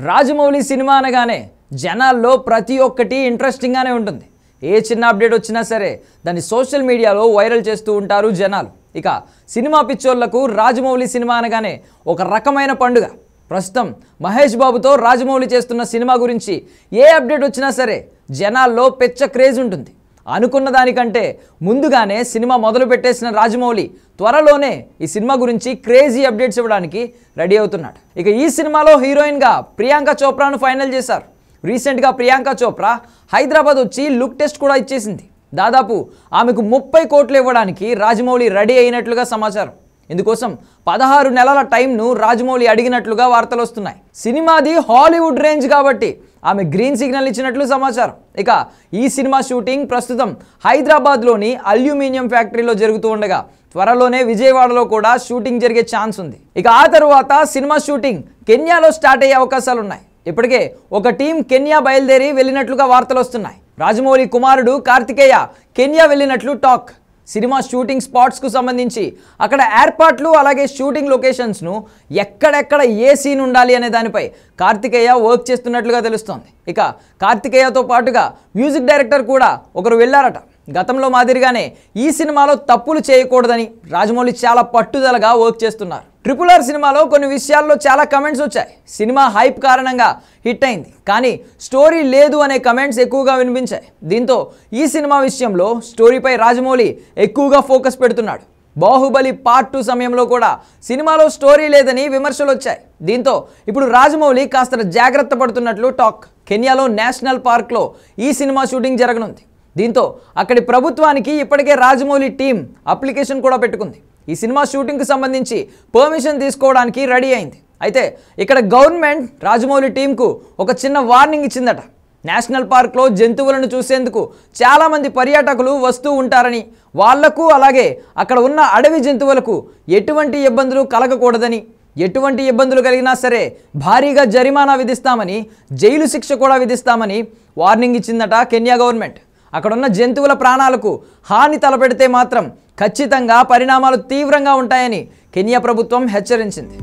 Rajamouli cinema అనగానే జనాల్లో ప్రతి ఒక్కటి ఇంట్రెస్టింగ్గానే ఉంటుంది. ఏ చిన్న అప్డేట్ వచ్చినా సరే దాన్ని సోషల్ మీడియాలో వైరల్ చేస్తూ ఉంటారు జనాలు. ఇక సినిమా పిచ్చోళ్లకు రాజమౌళి సినిమా అనగానే ఒక రకమైన పండుగ. ప్రస్తుతం మహేష్ బాబుతో రాజమౌళి చేస్తున్న సినిమా గురించి ఏ అప్డేట్ వచ్చినా సరే జనాల్లో పెచ్చ క్రేజ్ ఉంటుంది. అనుకున్న దానికంటే ముందుగానే సినిమా మొదలు పెట్టేసిన రాజమౌళి త్వరలోనే ఈ సినిమా గురించి క్రేజీ అప్డేట్స్ ఇవ్వడానికి రెడీ అవుతున్నాడు. ఇక ఈ సినిమాలో హీరోయిన్గా ప్రియాంక చోప్రాను ఫైనల్ చేశారు. రీసెంట్గా ప్రియాంక చోప్రా హైదరాబాద్ వచ్చి లుక్ టెస్ట్ కూడా ఇచ్చేసింది. దాదాపు ఆమెకు 30 కోట్లు ఇవ్వడానికి రాజమౌళి రెడీ అయినట్లుగా సమాచారం. ఇందుకోసం 16 నెలల టైంను రాజమౌళి అడిగినట్లుగా వార్తలు వస్తున్నాయి. సినిమాది హాలీవుడ్ రేంజ్ కాబట్టి ఆమె గ్రీన్ సిగ్నల్ ఇచ్చినట్లు సమాచారం. ఇక ఈ సినిమా షూటింగ్ ప్రస్తుతం హైదరాబాద్లోని అల్యూమినియం ఫ్యాక్టరీలో జరుగుతూ ఉండగా త్వరలోనే విజయవాడలో కూడా షూటింగ్ జరిగే ఛాన్స్ ఉంది. ఇక ఆ తరువాత సినిమా షూటింగ్ కెన్యాలో స్టార్ట్ అయ్యే అవకాశాలు ఉన్నాయి. ఇప్పటికే ఒక టీం కెన్యా బయలుదేరి వెళ్ళినట్లుగా వార్తలు వస్తున్నాయి. రాజమౌళి కుమారుడు కార్తికేయ కెన్యా వెళ్ళినట్లు టాక్. సినిమా షూటింగ్ స్పాట్స్కు సంబంధించి అక్కడ ఏర్పాట్లు అలాగే షూటింగ్ లొకేషన్స్ను ఎక్కడెక్కడ ఏ సీన్ ఉండాలి అనే దానిపై కార్తికేయ వర్క్ చేస్తున్నట్లుగా తెలుస్తోంది. ఇక కార్తికేయతో పాటుగా మ్యూజిక్ డైరెక్టర్ కూడా ఒకరు వెళ్ళారట. గతంలో మాదిరిగానే ఈ సినిమాలో తప్పులు చేయకూడదని రాజమౌళి చాలా పట్టుదలగా వర్క్ చేస్తున్నారు. RRR సినిమాలో కొన్ని విషయాల్లో చాలా కమెంట్స్ వచ్చాయి. సినిమా హైప్ కారణంగా హిట్ అయింది, కానీ స్టోరీ లేదు అనే కమెంట్స్ ఎక్కువగా వినిపించాయి. దీంతో ఈ సినిమా విషయంలో స్టోరీపై రాజమౌళి ఎక్కువగా ఫోకస్ పెడుతున్నాడు. బాహుబలి పార్ట్ 2 సమయంలో కూడా సినిమాలో స్టోరీ లేదని విమర్శలు వచ్చాయి. దీంతో ఇప్పుడు రాజమౌళి కాస్త జాగ్రత్త పడుతున్నట్లు టాక్. కెన్యాలో నేషనల్ పార్క్లో ఈ సినిమా షూటింగ్ జరగనుంది. దీంతో అక్కడి ప్రభుత్వానికి ఇప్పటికే రాజమౌళి టీం అప్లికేషన్ కూడా పెట్టుకుంది. ఈ సినిమా షూటింగ్కి సంబంధించి పర్మిషన్ తీసుకోవడానికి రెడీ అయింది. అయితే ఇక్కడ గవర్నమెంట్ రాజమౌళి టీంకు ఒక చిన్న వార్నింగ్ ఇచ్చిందట. నేషనల్ పార్క్లో జంతువులను చూసేందుకు చాలామంది పర్యాటకులు వస్తూ ఉంటారని, వాళ్లకు అలాగే అక్కడ ఉన్న అడవి జంతువులకు ఎటువంటి ఇబ్బందులు కలగకూడదని, ఎటువంటి ఇబ్బందులు కలిగినా సరే భారీగా జరిమానా విధిస్తామని, జైలు శిక్ష కూడా విధిస్తామని వార్నింగ్ ఇచ్చిందట కెన్యా గవర్నమెంట్. అక్కడున్న జంతువుల ప్రాణాలకు హాని తలపెడితే మాత్రం ఖచ్చితంగా పరిణామాలు తీవ్రంగా ఉంటాయని కెన్యా ప్రభుత్వం హెచ్చరించింది.